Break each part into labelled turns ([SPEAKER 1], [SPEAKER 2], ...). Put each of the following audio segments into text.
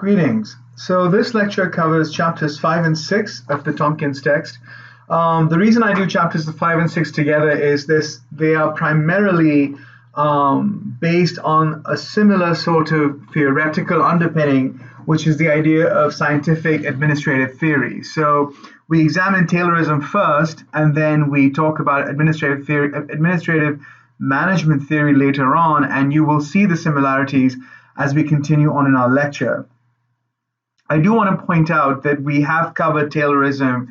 [SPEAKER 1] Greetings. So this lecture covers chapters 5 and 6 of the Tompkins text. The reason I do chapters 5 and 6 together is they are primarily based on a similar sort of theoretical underpinning, which is the idea of scientific administrative theory. So we examine Taylorism first, and then we talk about administrative management theory later on, and you will see the similarities as we continue on in our lecture. I do want to point out that we have covered Taylorism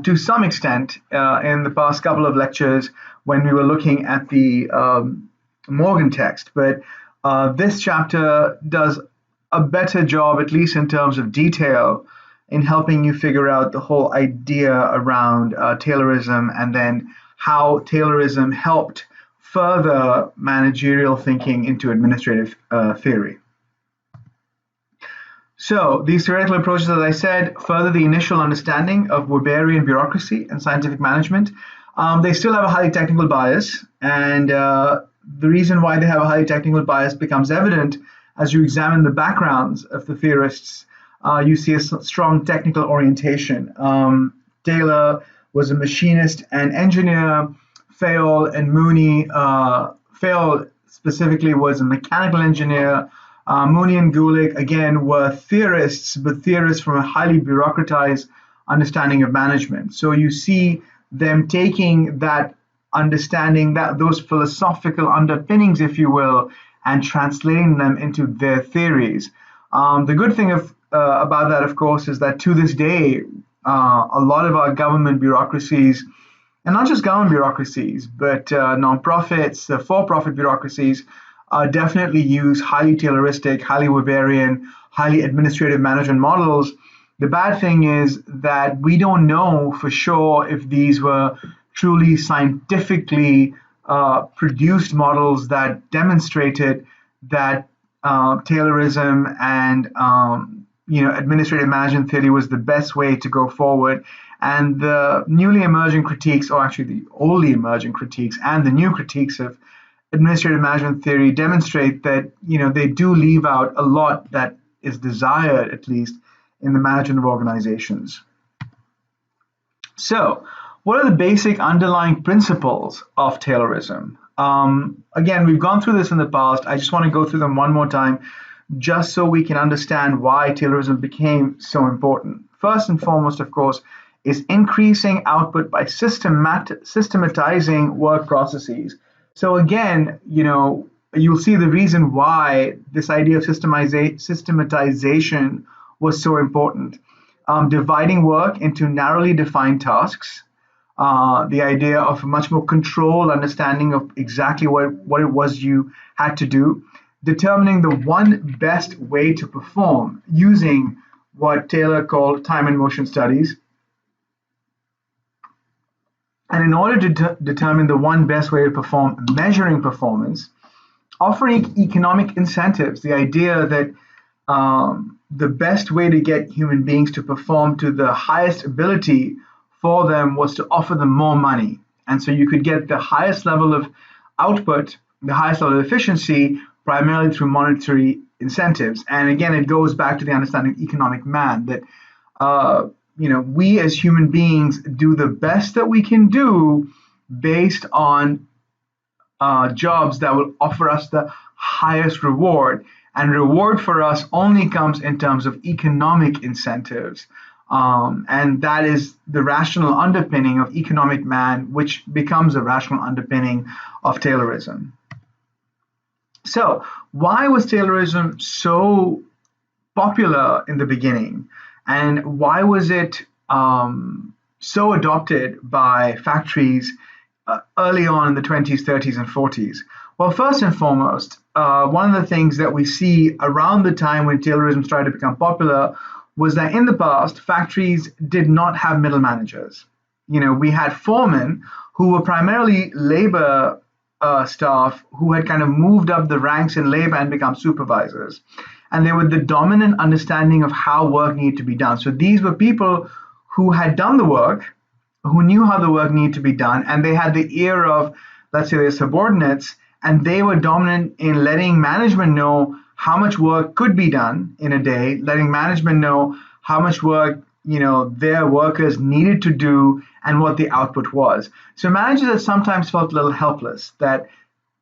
[SPEAKER 1] to some extent in the past couple of lectures when we were looking at the Morgan text, but this chapter does a better job, at least in terms of detail, in helping you figure out the whole idea around Taylorism and then how Taylorism helped further managerial thinking into administrative theory. So these theoretical approaches, as I said, further the initial understanding of Weberian bureaucracy and scientific management. They still have a highly technical bias, and the reason why they have a highly technical bias becomes evident as you examine the backgrounds of the theorists. You see a strong technical orientation. Taylor was a machinist and engineer. Fayol and Mooney, Fayol specifically was a mechanical engineer. Mooney and Gulick, again, were theorists, but theorists from a highly bureaucratized understanding of management. So you see them taking that understanding, those philosophical underpinnings, if you will, and translating them into their theories. The good thing about that, of course, is that to this day, a lot of our government bureaucracies, and not just government bureaucracies, but nonprofits, for-profit bureaucracies, definitely use highly Tayloristic, highly Weberian, highly administrative management models. The bad thing is that we don't know for sure if these were truly scientifically produced models that demonstrated that Taylorism and administrative management theory was the best way to go forward. And the newly emerging critiques, or actually the oldly emerging critiques and the new critiques of administrative management theory demonstrate that they do leave out a lot that is desired, at least in the management of organizations. So what are the basic underlying principles of Taylorism? Again, we've gone through this in the past. I just want to go through them one more time just so we can understand why Taylorism became so important. First and foremost, of course, is increasing output by systematizing work processes. So again, you'll see the reason why this idea of systematization was so important. Dividing work into narrowly defined tasks, the idea of a much more controlled understanding of exactly what it was you had to do, determining the one best way to perform using what Taylor called time and motion studies. And in order to determine the one best way to perform, measuring performance, offering economic incentives, the idea that the best way to get human beings to perform to the highest ability for them was to offer them more money. And so you could get the highest level of output, the highest level of efficiency, primarily through monetary incentives. And again, it goes back to the understanding of economic man, that we as human beings do the best that we can do based on jobs that will offer us the highest reward. And reward for us only comes in terms of economic incentives. And that is the rational underpinning of economic man, which becomes a rational underpinning of Taylorism. So why was Taylorism so popular in the beginning? And why was it so adopted by factories early on in the 20s, 30s, and 40s? Well, first and foremost, one of the things that we see around the time when Taylorism started to become popular was that in the past, factories did not have middle managers. We had foremen who were primarily labor staff who had kind of moved up the ranks in labor and become supervisors. And they were the dominant understanding of how work needed to be done. So these were people who had done the work, who knew how the work needed to be done, and they had the ear of, let's say, their subordinates, and they were dominant in letting management know how much work could be done in a day, letting management know how much work their workers needed to do and what the output was. So managers had sometimes felt a little helpless that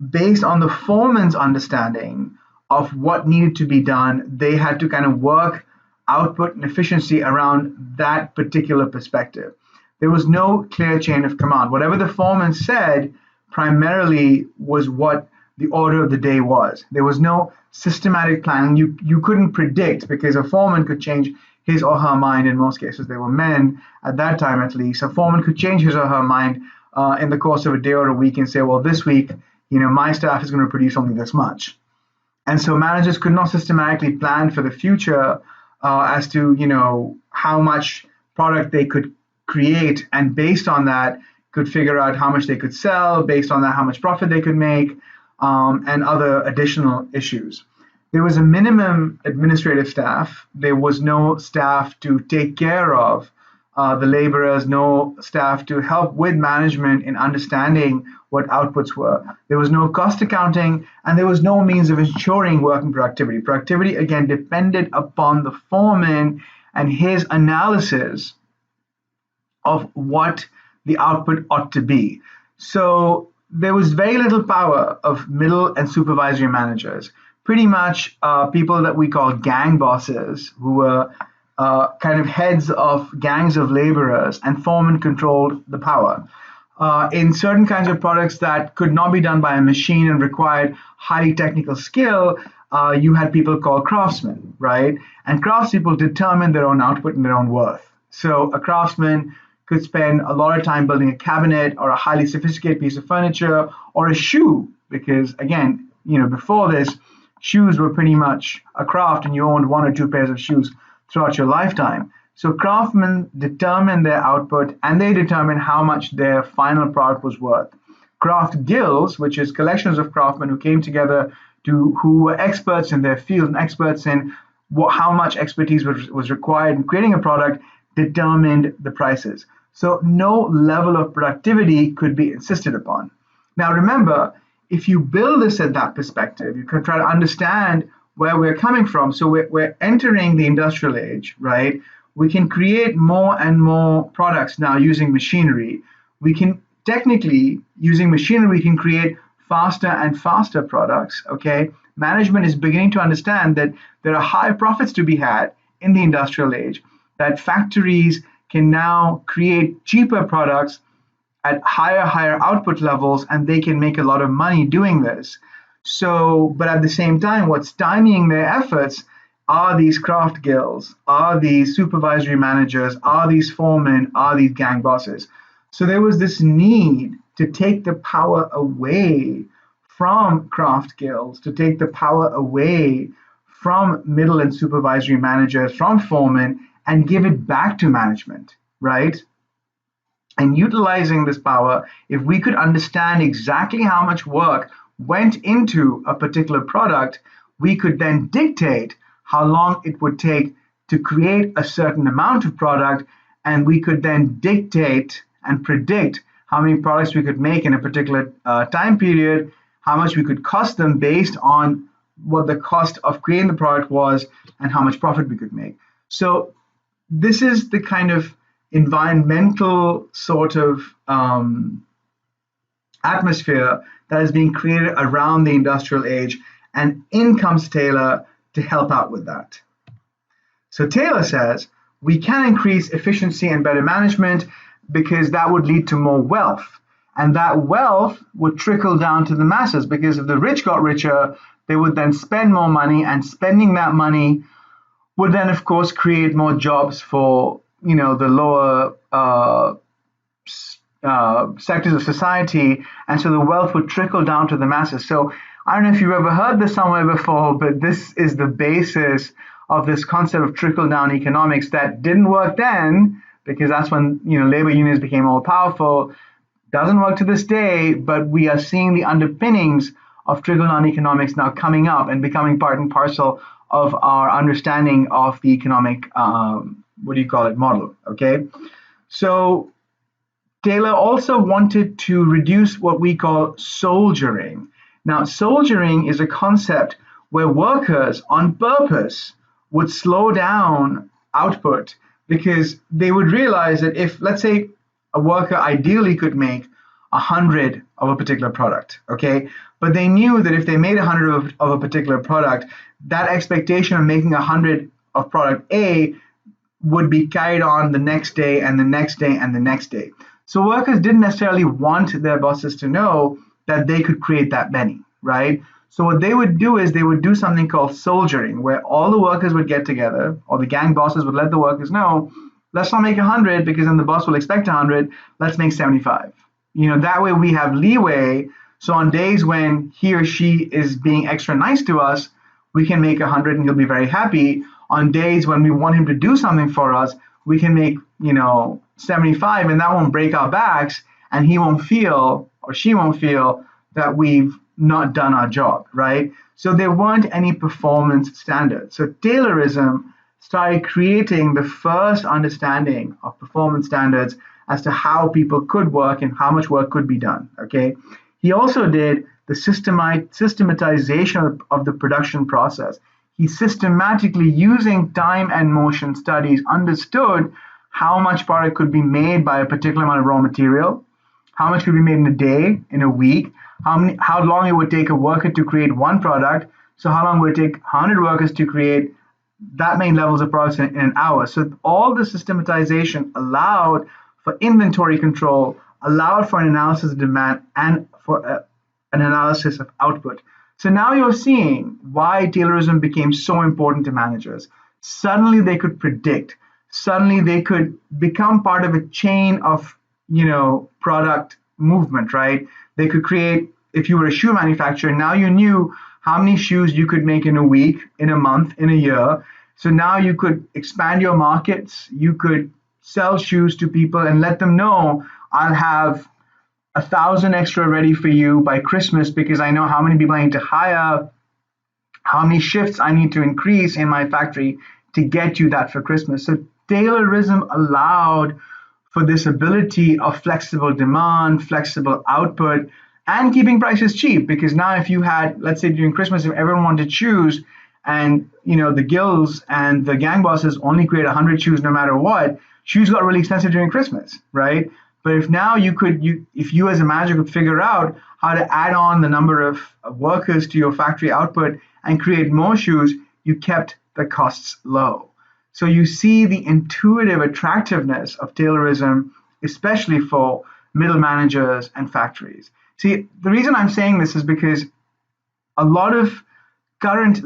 [SPEAKER 1] based on the foreman's understanding of what needed to be done, they had to kind of work output and efficiency around that particular perspective. There was no clear chain of command. Whatever the foreman said primarily was what the order of the day was. There was no systematic planning. You couldn't predict, because a foreman could change his or her mind. In most cases, they were men at that time, at least. A foreman could change his or her mind in the course of a day or a week and say, well, this week, my staff is going to produce only this much. And so managers could not systematically plan for the future as to, how much product they could create, and based on that, could figure out how much they could sell, based on that, how much profit they could make, and other additional issues. There was a minimum administrative staff. There was no staff to take care of the laborers, no staff to help with management in understanding what outputs were. There was no cost accounting, and there was no means of ensuring working productivity. Productivity, again, depended upon the foreman and his analysis of what the output ought to be. So there was very little power of middle and supervisory managers. Pretty much people that we call gang bosses, who were kind of heads of gangs of laborers, and foremen controlled the power. In certain kinds of products that could not be done by a machine and required highly technical skill, you had people called craftsmen, right? And craftspeople determined their own output and their own worth. So a craftsman could spend a lot of time building a cabinet or a highly sophisticated piece of furniture or a shoe, because again, before this, shoes were pretty much a craft and you owned one or two pairs of shoes throughout your lifetime. So craftsmen determined their output, and they determined how much their final product was worth. Craft guilds, which is collections of craftsmen who came together who were experts in their field and experts in how much expertise was required in creating a product, determined the prices. So no level of productivity could be insisted upon. Now remember, if you build this at that perspective, you can try to understand where we're coming from. So we're entering the industrial age, right? We can create more and more products now using machinery. We can technically, using machinery, we can create faster and faster products, okay? Management is beginning to understand that there are high profits to be had in the industrial age, that factories can now create cheaper products at higher output levels, and they can make a lot of money doing this. So, but at the same time, what's stymieing their efforts are these craft guilds, are these supervisory managers, are these foremen, are these gang bosses. So there was this need to take the power away from craft guilds, to take the power away from middle and supervisory managers, from foremen, and give it back to management, right? And utilizing this power, if we could understand exactly how much work went into a particular product, we could then dictate how long it would take to create a certain amount of product, and we could then dictate and predict how many products we could make in a particular time period, how much we could cost them based on what the cost of creating the product was, and how much profit we could make. So this is the kind of environmental sort of atmosphere that is being created around the industrial age, and in comes Taylor to help out with that. So Taylor says, we can increase efficiency and better management because that would lead to more wealth. And that wealth would trickle down to the masses, because if the rich got richer, they would then spend more money, and spending that money would then, of course, create more jobs for the lower sectors of society, and so the wealth would trickle down to the masses. So I don't know if you've ever heard this somewhere before, but this is the basis of this concept of trickle-down economics that didn't work then, because that's when labor unions became all powerful. Doesn't work to this day, but we are seeing the underpinnings of trickle-down economics now coming up and becoming part and parcel of our understanding of the economic model, okay? So Taylor also wanted to reduce what we call soldiering. Now, soldiering is a concept where workers on purpose would slow down output because they would realize that if, let's say, a worker ideally could make 100 of a particular product, okay, but they knew that if they made 100 of a particular product, that expectation of making 100 of product A would be carried on the next day and the next day and the next day. So workers didn't necessarily want their bosses to know that they could create that many, right? So what they would do is they would do something called soldiering, where all the workers would get together, or the gang bosses would let the workers know, let's not make 100 because then the boss will expect 100. Let's make 75. That way we have leeway. So on days when he or she is being extra nice to us, we can make 100 and he'll be very happy. On days when we want him to do something for us, we can make, 75, and that won't break our backs, and he won't feel or she won't feel that we've not done our job, right? So there weren't any performance standards. So Taylorism started creating the first understanding of performance standards as to how people could work and how much work could be done, okay? He also did the systematization of the production process. He systematically, using time and motion studies, understood how much product could be made by a particular amount of raw material, how much could be made in a day, in a week, how long it would take a worker to create one product, so how long would it take 100 workers to create that many levels of products in an hour. So all the systematization allowed for inventory control, allowed for an analysis of demand, and for an analysis of output. So now you're seeing why Taylorism became so important to managers. Suddenly they could predict. Suddenly they could become part of a chain of, product movement, right? They could create, if you were a shoe manufacturer, now you knew how many shoes you could make in a week, in a month, in a year. So now you could expand your markets. You could sell shoes to people and let them know, I'll have 1,000 extra ready for you by Christmas because I know how many people I need to hire, how many shifts I need to increase in my factory to get you that for Christmas. So Taylorism allowed for this ability of flexible demand, flexible output, and keeping prices cheap. Because now if you had, let's say during Christmas, if everyone wanted to choose, and the guilds and the gang bosses only create 100 shoes no matter what, shoes got really expensive during Christmas, right? But if now if you as a manager could figure out how to add on the number of workers to your factory output and create more shoes, you kept the costs low. So you see the intuitive attractiveness of Taylorism, especially for middle managers and factories. See, the reason I'm saying this is because a lot of current